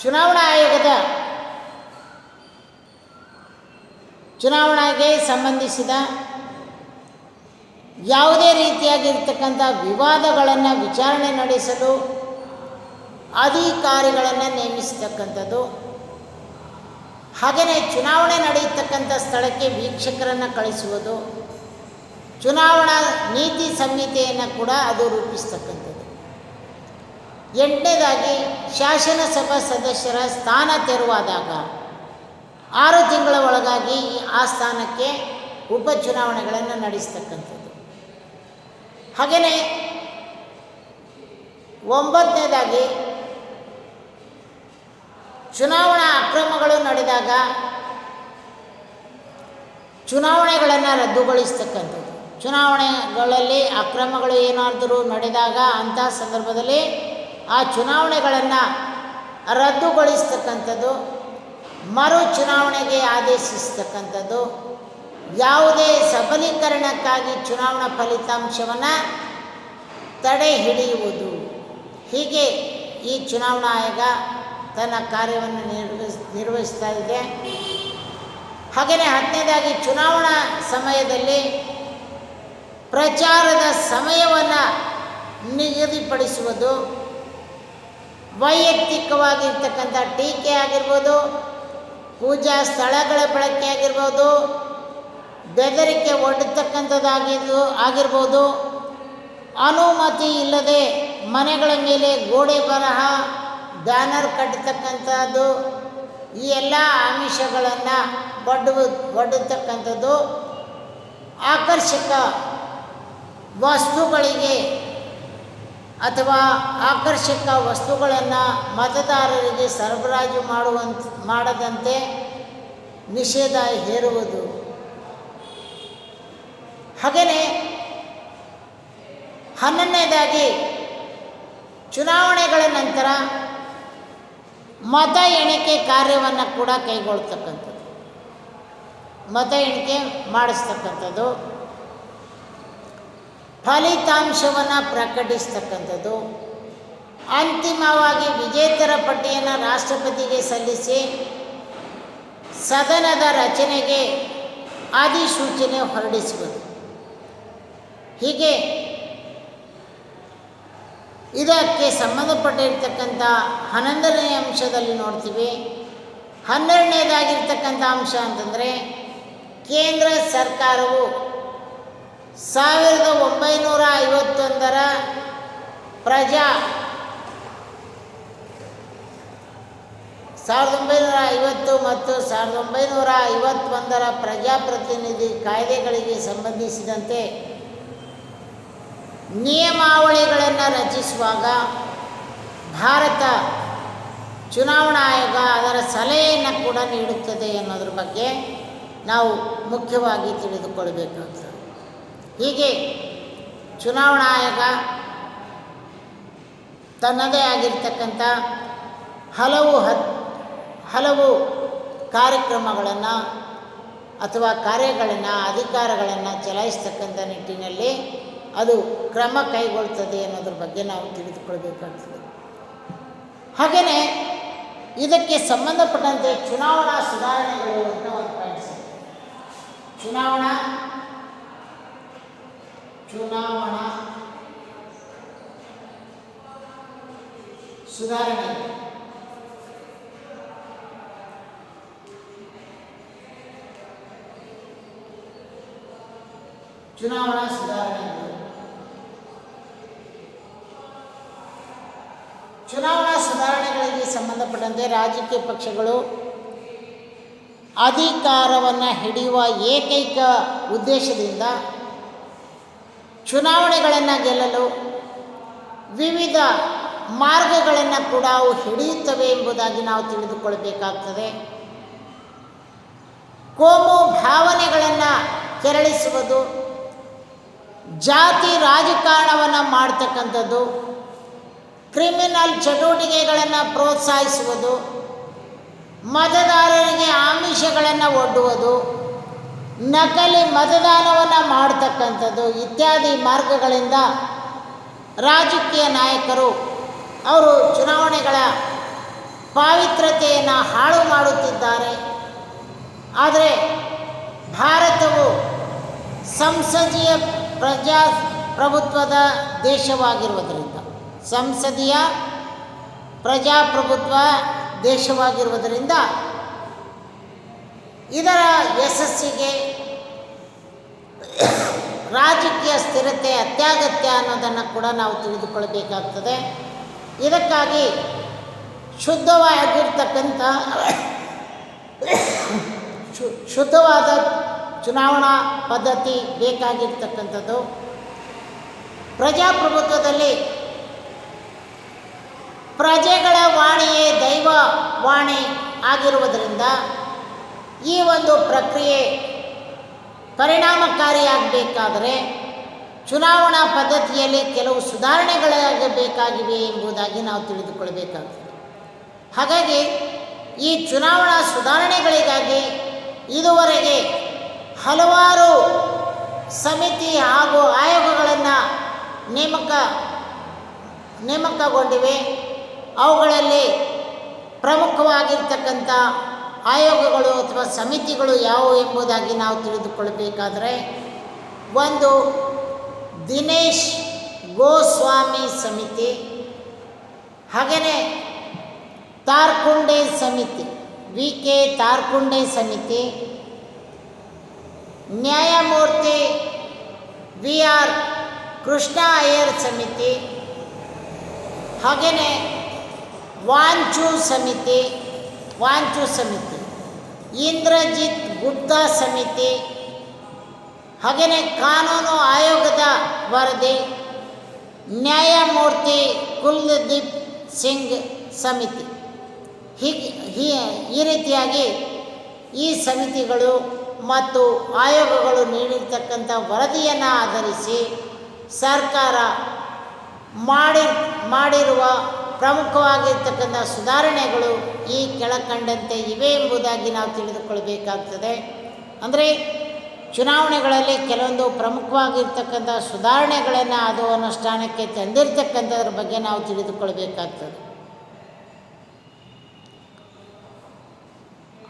ಚುನಾವಣಾ ಆಯೋಗದ ಚುನಾವಣೆಗೆ ಸಂಬಂಧಿಸಿದ ಯಾವುದೇ ರೀತಿಯಾಗಿರ್ತಕ್ಕಂಥ ವಿವಾದಗಳನ್ನು ವಿಚಾರಣೆ ನಡೆಸಲು ಅಧಿಕಾರಿಗಳನ್ನು ನೇಮಿಸತಕ್ಕಂಥದ್ದು, ಹಾಗೆಯೇ ಚುನಾವಣೆ ನಡೆಯತಕ್ಕಂಥ ಸ್ಥಳಕ್ಕೆ ವೀಕ್ಷಕರನ್ನು ಕಳಿಸುವುದು, ಚುನಾವಣಾ ನೀತಿ ಸಂಹಿತೆಯನ್ನು ಕೂಡ ಅದು ರೂಪಿಸ್ತಕ್ಕಂಥದ್ದು. 8ನೇದಾಗಿ ಶಾಸನಸಭಾ ಸದಸ್ಯರ ಸ್ಥಾನ ತೆರವಾದಾಗ 6 ತಿಂಗಳ ಒಳಗಾಗಿ ಆ ಸ್ಥಾನಕ್ಕೆ ಉಪಚುನಾವಣೆಗಳನ್ನು ನಡೆಸ್ತಕ್ಕಂಥದ್ದು. ಹಾಗೆಯೇ ಒಂಬತ್ತನೇದಾಗಿ, ಚುನಾವಣಾ ಅಕ್ರಮಗಳು ನಡೆದಾಗ ಚುನಾವಣೆಗಳನ್ನು ರದ್ದುಗೊಳಿಸ್ತಕ್ಕಂಥದ್ದು. ಚುನಾವಣೆಗಳಲ್ಲಿ ಅಕ್ರಮಗಳು ಏನಾದರೂ ನಡೆದಾಗ ಅಂಥ ಸಂದರ್ಭದಲ್ಲಿ ಆ ಚುನಾವಣೆಗಳನ್ನು ರದ್ದುಗೊಳಿಸ್ತಕ್ಕಂಥದ್ದು, ಮರು ಚುನಾವಣೆಗೆ ಆದೇಶಿಸ್ತಕ್ಕಂಥದ್ದು, ಯಾವುದೇ ಸಬಲೀಕರಣಕ್ಕಾಗಿ ಚುನಾವಣಾ ಫಲಿತಾಂಶವನ್ನು ತಡೆ ಹಿಡಿಯುವುದು. ಹೀಗೆ ಈ ಚುನಾವಣಾ ಆಯೋಗ ತನ್ನ ಕಾರ್ಯವನ್ನು ನಿರ್ವಹಿಸ್ತಾ ಇದೆ. ಹಾಗೆಯೇ 10ನೇದಾಗಿ, ಚುನಾವಣಾ ಸಮಯದಲ್ಲಿ ಪ್ರಚಾರದ ಸಮಯವನ್ನು ನಿಗದಿಪಡಿಸುವುದು. ವೈಯಕ್ತಿಕವಾಗಿರ್ತಕ್ಕಂಥ ಟೀಕೆ ಆಗಿರ್ಬೋದು, ಪೂಜಾ ಸ್ಥಳಗಳ ಬಳಕೆ ಆಗಿರ್ಬೋದು, ಬೆದರಿಕೆ ಆಗಿರ್ಬೋದು, ಅನುಮತಿ ಇಲ್ಲದೆ ಮನೆಗಳ ಮೇಲೆ ಗೋಡೆ ಬರಹ, ಬ್ಯಾನರ್ ಕಟ್ಟತಕ್ಕಂಥದ್ದು, ಈ ಎಲ್ಲ ಆಮಿಷಗಳನ್ನು ಒಡ್ಡತಕ್ಕಂಥದ್ದು, ಆಕರ್ಷಕ ವಸ್ತುಗಳಿಗೆ ಅಥವಾ ಆಕರ್ಷಕ ವಸ್ತುಗಳನ್ನು ಮತದಾರರಿಗೆ ಸರಬರಾಜು ಮಾಡದಂತೆ ನಿಷೇಧ ಹೇರುವುದು. ಹಾಗೆಯೇ 11ನೇದಾಗಿ, ಚುನಾವಣೆಗಳ ನಂತರ ಮತ ಎಣಿಕೆ ಕಾರ್ಯವನ್ನು ಕೂಡ ಕೈಗೊಳ್ತಕ್ಕಂಥದ್ದು, ಮತ ಎಣಿಕೆ ಮಾಡಿಸ್ತಕ್ಕಂಥದ್ದು, ಫಲಿತಾಂಶವನ್ನು ಪ್ರಕಟಿಸ್ತಕ್ಕಂಥದ್ದು, ಅಂತಿಮವಾಗಿ ವಿಜೇತರ ಪಟ್ಟಿಯನ್ನು ರಾಷ್ಟ್ರಪತಿಗೆ ಸಲ್ಲಿಸಿ ಸದನದ ರಚನೆಗೆ ಅಧಿಸೂಚನೆ ಹೊರಡಿಸುವುದು. ಹೀಗೆ ಇದಕ್ಕೆ ಸಂಬಂಧಪಟ್ಟಿರ್ತಕ್ಕಂಥ 11ನೇ ಅಂಶದಲ್ಲಿ ನೋಡ್ತೀವಿ. 12ನೇದಾಗಿರ್ತಕ್ಕಂಥ ಅಂಶ ಅಂತಂದರೆ, ಕೇಂದ್ರ ಸರ್ಕಾರವು 1951ರ 1950 ಮತ್ತು 1951ರ ಪ್ರಜಾಪ್ರತಿನಿಧಿ ಕಾಯ್ದೆಗಳಿಗೆ ಸಂಬಂಧಿಸಿದಂತೆ ನಿಯಮಾವಳಿಗಳನ್ನು ರಚಿಸುವಾಗ ಭಾರತ ಚುನಾವಣಾ ಆಯೋಗ ಅದರ ಸಲಹೆಯನ್ನು ಕೂಡ ನೀಡುತ್ತದೆ ಅನ್ನೋದ್ರ ಬಗ್ಗೆ ನಾವು ಮುಖ್ಯವಾಗಿ ತಿಳಿದುಕೊಳ್ಳಬೇಕಾಗ್ತದೆ. ಹೀಗೆ ಚುನಾವಣಾ ಆಯೋಗ ತನ್ನದೇ ಆಗಿರ್ತಕ್ಕಂಥ ಹಲವು ಕಾರ್ಯಕ್ರಮಗಳನ್ನು ಅಥವಾ ಕಾರ್ಯಗಳನ್ನು, ಅಧಿಕಾರಗಳನ್ನು ಚಲಾಯಿಸ್ತಕ್ಕಂಥ ನಿಟ್ಟಿನಲ್ಲಿ ಅದು ಕ್ರಮ ಕೈಗೊಳ್ತದೆ ಅನ್ನೋದ್ರ ಬಗ್ಗೆ ನಾವು ತಿಳಿದುಕೊಳ್ಬೇಕಾಗ್ತದೆ. ಹಾಗೆಯೇ ಇದಕ್ಕೆ ಸಂಬಂಧಪಟ್ಟಂತೆ ಚುನಾವಣಾ ಸುಧಾರಣೆಗಳು ಅಂತ ಒಂದು ಪಾಯಿಂಟ್ಸ್ ಇದೆ. ಚುನಾವಣಾ ಸುಧಾರಣೆ ಚುನಾವಣಾ ಸುಧಾರಣೆಗಳಿಗೆ ಸಂಬಂಧಪಟ್ಟಂತೆ ರಾಜಕೀಯ ಪಕ್ಷಗಳು ಅಧಿಕಾರವನ್ನು ಹಿಡಿಯುವ ಏಕೈಕ ಉದ್ದೇಶದಿಂದ ಚುನಾವಣೆಗಳನ್ನು ಗೆಲ್ಲಲು ವಿವಿಧ ಮಾರ್ಗಗಳನ್ನು ಕೂಡ ಅವು ಹಿಡಿಯುತ್ತವೆ ಎಂಬುದಾಗಿ ನಾವು ತಿಳಿದುಕೊಳ್ಳಬೇಕಾಗ್ತದೆ. ಕೋಮು ಭಾವನೆಗಳನ್ನು ಕೆರಳಿಸುವುದು, ಜಾತಿ ರಾಜಕಾರಣವನ್ನು ಮಾಡ್ತಕ್ಕಂಥದ್ದು, ಕ್ರಿಮಿನಲ್ ಚಟುವಟಿಕೆಗಳನ್ನು ಪ್ರೋತ್ಸಾಹಿಸುವುದು, ಮತದಾರರಿಗೆ ಆಮಿಷಗಳನ್ನು ಒಡ್ಡುವುದು, ನಕಲಿ ಮತದಾನವನ್ನು ಮಾಡ್ತಕ್ಕಂಥದ್ದು ಇತ್ಯಾದಿ ಮಾರ್ಗಗಳಿಂದ ರಾಜಕೀಯ ನಾಯಕರು ಅವರು ಚುನಾವಣೆಗಳ ಪಾವಿತ್ರ್ಯತೆಯನ್ನು ಹಾಳು ಮಾಡುತ್ತಿದ್ದಾರೆ. ಆದರೆ ಭಾರತವು ಸಂಸದೀಯ ಪ್ರಜಾಪ್ರಭುತ್ವದ ದೇಶವಾಗಿರುವುದರಿಂದ, ಸಂಸದೀಯ ಪ್ರಜಾಪ್ರಭುತ್ವ ದೇಶವಾಗಿರುವುದರಿಂದ ಇದರ ಯಶಸ್ಸಿಗೆ ರಾಜಕೀಯ ಸ್ಥಿರತೆ ಅತ್ಯಗತ್ಯ ಅನ್ನೋದನ್ನು ಕೂಡ ನಾವು ತಿಳಿದುಕೊಳ್ಳಬೇಕಾಗ್ತದೆ. ಇದಕ್ಕಾಗಿ ಶುದ್ಧವಾದ ಚುನಾವಣಾ ಪದ್ಧತಿ ಬೇಕಾಗಿರ್ತಕ್ಕಂಥದ್ದು. ಪ್ರಜಾಪ್ರಭುತ್ವದಲ್ಲಿ ಪ್ರಜೆಗಳ ವಾಣಿಯೇ ದೈವ ವಾಣಿ ಆಗಿರುವುದರಿಂದ ಈ ಒಂದು ಪ್ರಕ್ರಿಯೆ ಪರಿಣಾಮಕಾರಿಯಾಗಬೇಕಾದರೆ ಚುನಾವಣಾ ಪದ್ಧತಿಯಲ್ಲಿ ಕೆಲವು ಸುಧಾರಣೆಗಳಾಗಬೇಕಾಗಿವೆ ಎಂಬುದಾಗಿ ನಾವು ತಿಳಿದುಕೊಳ್ಳಬೇಕಾಗ್ತದೆ. ಹಾಗಾಗಿ ಈ ಚುನಾವಣಾ ಸುಧಾರಣೆಗಳಿಗಾಗಿ ಇದುವರೆಗೆ ಹಲವಾರು ಸಮಿತಿ ಹಾಗೂ ಆಯೋಗಗಳನ್ನು ನೇಮಕಗೊಂಡಿವೆ. ಅವುಗಳಲ್ಲಿ ಪ್ರಮುಖವಾಗಿರ್ತಕ್ಕಂಥ ಆಯೋಗಗಳು ಅಥವಾ ಸಮಿತಿಗಳು ಯಾವುವು ಎಂಬುದಾಗಿ ನಾವು ತಿಳಿದುಕೊಳ್ಳಬೇಕಾದರೆ, ಒಂದು ದಿನೇಶ್ ಗೋಸ್ವಾಮಿ ಸಮಿತಿ, ಹಾಗೆಯೇ ತಾರ್ಕುಂಡೆ ಸಮಿತಿ, VK ತಾರ್ಕುಂಡೆ ಸಮಿತಿ, ನ್ಯಾಯಮೂರ್ತಿ VR ಕೃಷ್ಣ ಅಯ್ಯರ್ ಸಮಿತಿ, ಹಾಗೆಯೇ ವಾಂಚು ಸಮಿತಿ, ಇಂದ್ರಜಿತ್ ಗುಪ್ತಾ ಸಮಿತಿ, ಹಾಗೆಯೇ ಕಾನೂನು ಆಯೋಗದ ವರದಿ, ನ್ಯಾಯಮೂರ್ತಿ ಕುಲ್ದೀಪ್ ಸಿಂಗ್ ಸಮಿತಿ. ಈ ರೀತಿಯಾಗಿ ಈ ಸಮಿತಿಗಳು ಮತ್ತು ಆಯೋಗಗಳು ನೀಡಿರ್ತಕ್ಕಂಥ ವರದಿಯನ್ನು ಆಧರಿಸಿ ಸರ್ಕಾರ ಮಾಡಿರುವ ಪ್ರಮುಖವಾಗಿರ್ತಕ್ಕಂಥ ಸುಧಾರಣೆಗಳು ಈ ಕೆಳಕಂಡಂತೆ ಇವೆ ಎಂಬುದಾಗಿ ನಾವು ತಿಳಿದುಕೊಳ್ಳಬೇಕಾಗ್ತದೆ. ಅಂದರೆ ಚುನಾವಣೆಗಳಲ್ಲಿ ಕೆಲವೊಂದು ಪ್ರಮುಖವಾಗಿರ್ತಕ್ಕಂಥ ಸುಧಾರಣೆಗಳನ್ನು ಅದು ಅನುಷ್ಠಾನಕ್ಕೆ ತಂದಿರತಕ್ಕಂಥದ್ರ ಬಗ್ಗೆ ನಾವು ತಿಳಿದುಕೊಳ್ಳಬೇಕಾಗ್ತದೆ.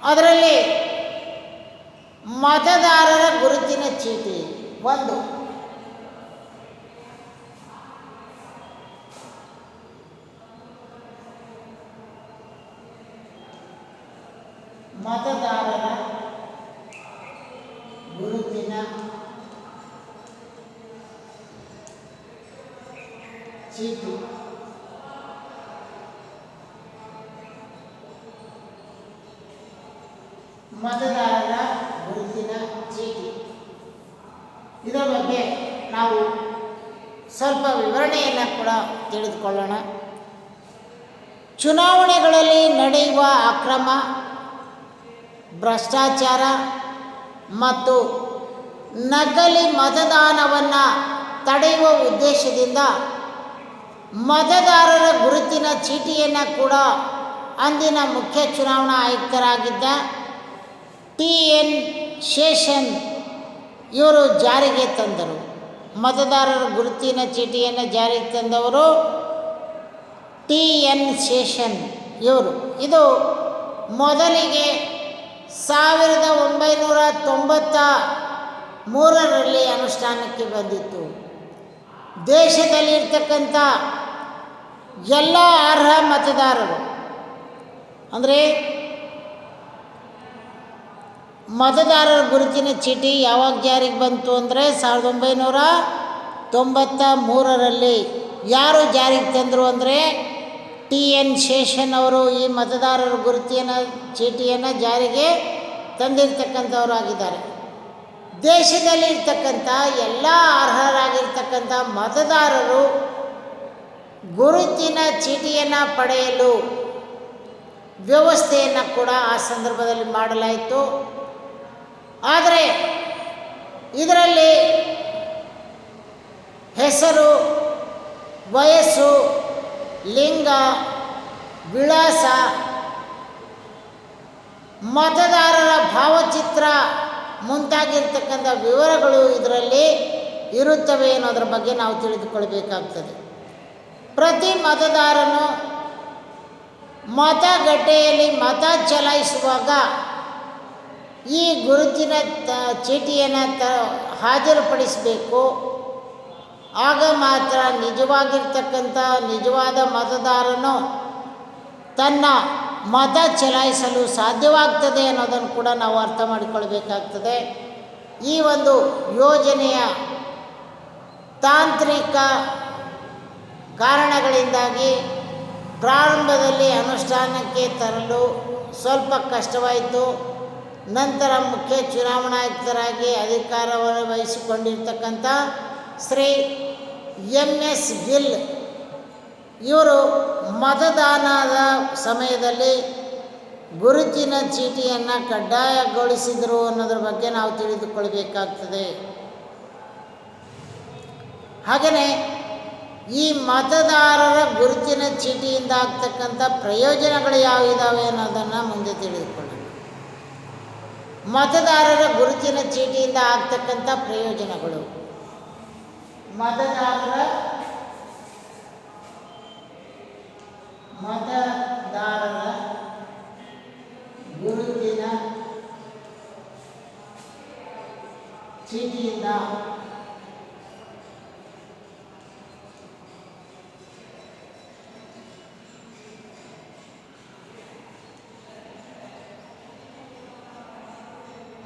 ಅದರಲ್ಲಿ ಮತದಾರರ ಗುರುತಿನ ಚೀಟಿ ಒಂದು, ಮತದಾರರ ಗುರುತಿನ ಚೀಟಿ ಮತದಾರರ ಗುರುತಿನ ಚೀಟಿ ಇದರ ಬಗ್ಗೆ ನಾವು ಸ್ವಲ್ಪ ವಿವರಣೆಯನ್ನು ಕೂಡ ತಿಳಿದುಕೊಳ್ಳೋಣ. ಚುನಾವಣೆಗಳಲ್ಲಿ ನಡೆಯುವ ಅಕ್ರಮ, ಭ್ರಷ್ಟಾಚಾರ ಮತ್ತು ನಕಲಿ ಮತದಾನವನ್ನು ತಡೆಯುವ ಉದ್ದೇಶದಿಂದ ಮತದಾರರ ಗುರುತಿನ ಚೀಟಿಯನ್ನು ಕೂಡ ಅಂದಿನ ಮುಖ್ಯ ಚುನಾವಣಾ ಆಯುಕ್ತರಾಗಿದ್ದ TN ಶೇಷನ್ ಇವರು ಜಾರಿಗೆ ತಂದರು. ಮತದಾರರ ಗುರುತಿನ ಚೀಟಿಯನ್ನು ಜಾರಿಗೆ ತಂದವರು TN ಶೇಷನ್ ಇವರು. ಇದು ಮೊದಲಿಗೆ 1993ರಲ್ಲಿ ಅನುಷ್ಠಾನಕ್ಕೆ ಬಂದಿತ್ತು. ದೇಶದಲ್ಲಿರ್ತಕ್ಕಂಥ ಎಲ್ಲ ಅರ್ಹ ಮತದಾರರು, ಅಂದರೆ ಮತದಾರರ ಗುರುತಿನ ಚೀಟಿ ಯಾವಾಗ ಜಾರಿಗೆ ಬಂತು ಅಂದರೆ 1993ರಲ್ಲಿ. ಯಾರು ಜಾರಿಗೆ ತಂದರು ಅಂದರೆ TN ಶೇಷನ್ ಅವರು ಈ ಮತದಾರರ ಗುರುತಿನ ಚೀಟಿಯನ್ನು ಜಾರಿಗೆ ತಂದಿರತಕ್ಕಂಥವರು ಆಗಿದ್ದಾರೆ. ದೇಶದಲ್ಲಿರ್ತಕ್ಕಂಥ ಎಲ್ಲ ಅರ್ಹರಾಗಿರ್ತಕ್ಕಂಥ ಮತದಾರರು ಗುರುತಿನ ಚೀಟಿಯನ್ನು ಪಡೆಯಲು ವ್ಯವಸ್ಥೆಯನ್ನು ಕೂಡ ಆ ಸಂದರ್ಭದಲ್ಲಿ ಮಾಡಲಾಯಿತು. ಆದರೆ ಇದರಲ್ಲಿ ಹೆಸರು, ವಯಸ್ಸು, ಲಿಂಗ, ವಿಳಾಸ, ಮತದಾರರ ಭಾವಚಿತ್ರ ಮುಂತಾಗಿರ್ತಕ್ಕಂಥ ವಿವರಗಳು ಇದರಲ್ಲಿ ಇರುತ್ತವೆ ಅನ್ನೋದ್ರ ಬಗ್ಗೆ ನಾವು ತಿಳಿದುಕೊಳ್ಬೇಕಾಗ್ತದೆ. ಪ್ರತಿ ಮತದಾರನು ಮತಗಟ್ಟೆಯಲ್ಲಿ ಮತ ಚಲಾಯಿಸುವಾಗ ಈ ಗುರುತಿನ ಚೀಟಿಯನ್ನು ಹಾಜರುಪಡಿಸಬೇಕು. ಆಗ ಮಾತ್ರ ನಿಜವಾದ ಮತದಾರನು ತನ್ನ ಮತ ಚಲಾಯಿಸಲು ಸಾಧ್ಯವಾಗ್ತದೆ ಅನ್ನೋದನ್ನು ಕೂಡ ನಾವು ಅರ್ಥ ಮಾಡಿಕೊಳ್ಬೇಕಾಗ್ತದೆ. ಈ ಒಂದು ಯೋಜನೆಯ ತಾಂತ್ರಿಕ ಕಾರಣಗಳಿಂದಾಗಿ ಪ್ರಾರಂಭದಲ್ಲಿ ಅನುಷ್ಠಾನಕ್ಕೆ ತರಲು ಸ್ವಲ್ಪ ಕಷ್ಟವಾಯಿತು. ನಂತರ ಮುಖ್ಯ ಚುನಾವಣಾ ಆಯುಕ್ತರಾಗಿ ಅಧಿಕಾರವನ್ನು ವಹಿಸಿಕೊಂಡಿರ್ತಕ್ಕಂಥ ಶ್ರೀ MS ಗಿಲ್ ಇವರು ಮತದಾನದ ಸಮಯದಲ್ಲಿ ಗುರುತಿನ ಚೀಟಿಯನ್ನು ಕಡ್ಡಾಯಗೊಳಿಸಿದರು ಅನ್ನೋದ್ರ ಬಗ್ಗೆ ನಾವು ತಿಳಿದುಕೊಳ್ಬೇಕಾಗ್ತದೆ. ಹಾಗೆಯೇ ಈ ಮತದಾರರ ಗುರುತಿನ ಚೀಟಿಯಿಂದ ಆಗ್ತಕ್ಕಂಥ ಪ್ರಯೋಜನಗಳು ಯಾವಿದಾವೆ ಅನ್ನೋದನ್ನು ಮುಂದೆ ತಿಳಿದುಕೊಳ್ಳೋಣ. ಮತದಾರರ ಗುರುತಿನ ಚೀಟಿಯಿಂದ ಆಗ್ತಕ್ಕಂಥ ಪ್ರಯೋಜನಗಳು. ಮತದಾರರ ಗುರುತಿನ ಚೀಟಿಯಿಂದ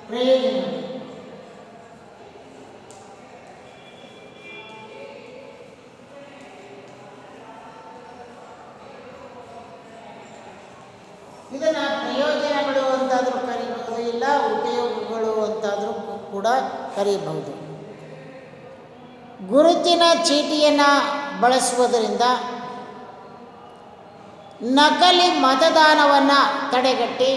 ಪ್ರಯೋಜನಗಳು. ಇದನ್ನು ಪ್ರಯೋಜನಗಳು ಅಂತಾದರೂ ಕರೀಬಹುದು, ಇಲ್ಲ ಉಪಯೋಗಗಳು ಅಂತಾದರೂ ಕೂಡ ಕರೀಬಹುದು. ಗುರುತಿನ ಚೀಟಿಯನ್ನು ಬಳಸುವುದರಿಂದ ನಕಲಿ ಮತದಾನವನ್ನು ತಡೆಗಟ್ಟಿ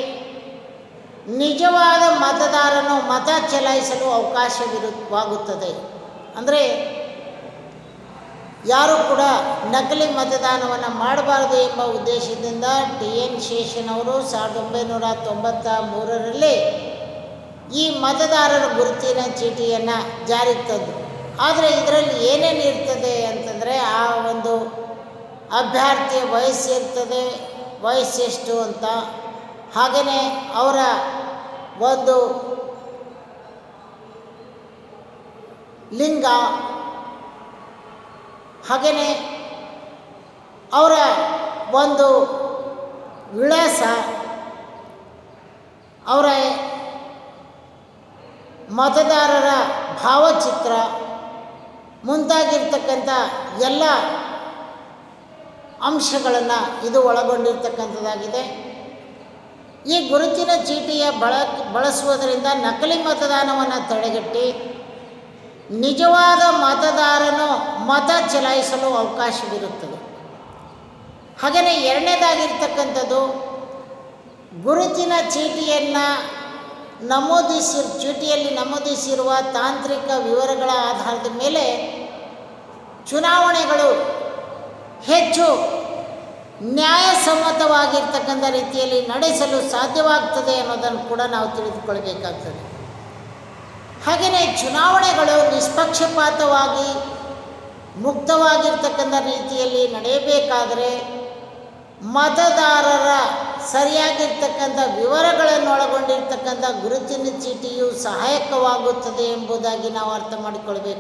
ನಿಜವಾದ ಮತದಾರನು ಮತ ಚಲಾಯಿಸಲು ಅವಕಾಶವಾಗುತ್ತದೆ. ಅಂದರೆ ಯಾರು ಕೂಡ ನಕಲಿ ಮತದಾನವನ್ನು ಮಾಡಬಾರದು ಎಂಬ ಉದ್ದೇಶದಿಂದ TN ಶೇಷನ್ ಅವರು 1993ರಲ್ಲಿ ಈ ಮತದಾರರ ಗುರುತಿನ ಚೀಟಿಯನ್ನು ಜಾರಿಗೆ ತಂದರು. ಆದರೆ ಇದರಲ್ಲಿ ಏನೇನು ಇರ್ತದೆ ಅಂತಂದರೆ, ಆ ಒಂದು ಅಭ್ಯರ್ಥಿಯ ವಯಸ್ಸಿರ್ತದೆ, ವಯಸ್ಸೆಷ್ಟು ಅಂತ, ಹಾಗೆಯೇ ಅವರ ಒಂದು ಲಿಂಗ, ಹಾಗೆಯೇ ಅವರ ಒಂದು ವಿಳಾಸ, ಅವರ ಮತದಾರರ ಭಾವಚಿತ್ರ ಮುಂತಾಗಿರ್ತಕ್ಕಂಥ ಎಲ್ಲ ಅಂಶಗಳನ್ನು ಇದು ಒಳಗೊಂಡಿರ್ತಕ್ಕಂಥದ್ದಾಗಿದೆ. ಈ ಗುರುತಿನ ಚೀಟಿಯ ಬಳಸುವುದರಿಂದ ನಕಲಿ ಮತದಾನವನ್ನು ತಡೆಗಟ್ಟಿ ನಿಜವಾದ ಮತದಾರನು ಮತ ಚಲಾಯಿಸಲು ಅವಕಾಶವಿರುತ್ತದೆ. ಹಾಗೆಯೇ ಎರಡನೇದಾಗಿರ್ತಕ್ಕಂಥದ್ದು, ಗುರುತಿನ ಚೀಟಿಯಲ್ಲಿ ನಮೂದಿಸಿರುವ ತಾಂತ್ರಿಕ ವಿವರಗಳ ಆಧಾರದ ಮೇಲೆ ಚುನಾವಣೆಗಳು ಹೆಚ್ಚು ನ್ಯಾಯಸಮ್ಮತವಾಗಿರ್ತಕ್ಕಂಥ ರೀತಿಯಲ್ಲಿ ನಡೆಸಲು ಸಾಧ್ಯವಾಗ್ತದೆ ಅನ್ನೋದನ್ನು ಕೂಡ ನಾವು ತಿಳಿದುಕೊಳ್ಬೇಕಾಗ್ತದೆ. ಹಾಗೆಯೇ ಚುನಾವಣೆಗಳು ನಿಷ್ಪಕ್ಷಪಾತವಾಗಿ ಮುಕ್ತವಾಗಿರ್ತಕ್ಕಂಥ ರೀತಿಯಲ್ಲಿ ನಡೆಯಬೇಕಾದರೆ ಮತದಾರರ ಸರಿಯಾಗಿರ್ತಕ್ಕಂಥ ವಿವರಗಳನ್ನು ಒಳಗೊಂಡಿರ್ತಕ್ಕಂಥ ಗುರುತಿನ ಚೀಟಿಯು ಸಹಾಯಕವಾಗುತ್ತದೆ ಎಂಬುದಾಗಿ ನಾವು ಅರ್ಥ ಮಾಡಿಕೊಳ್ಬೇಕು.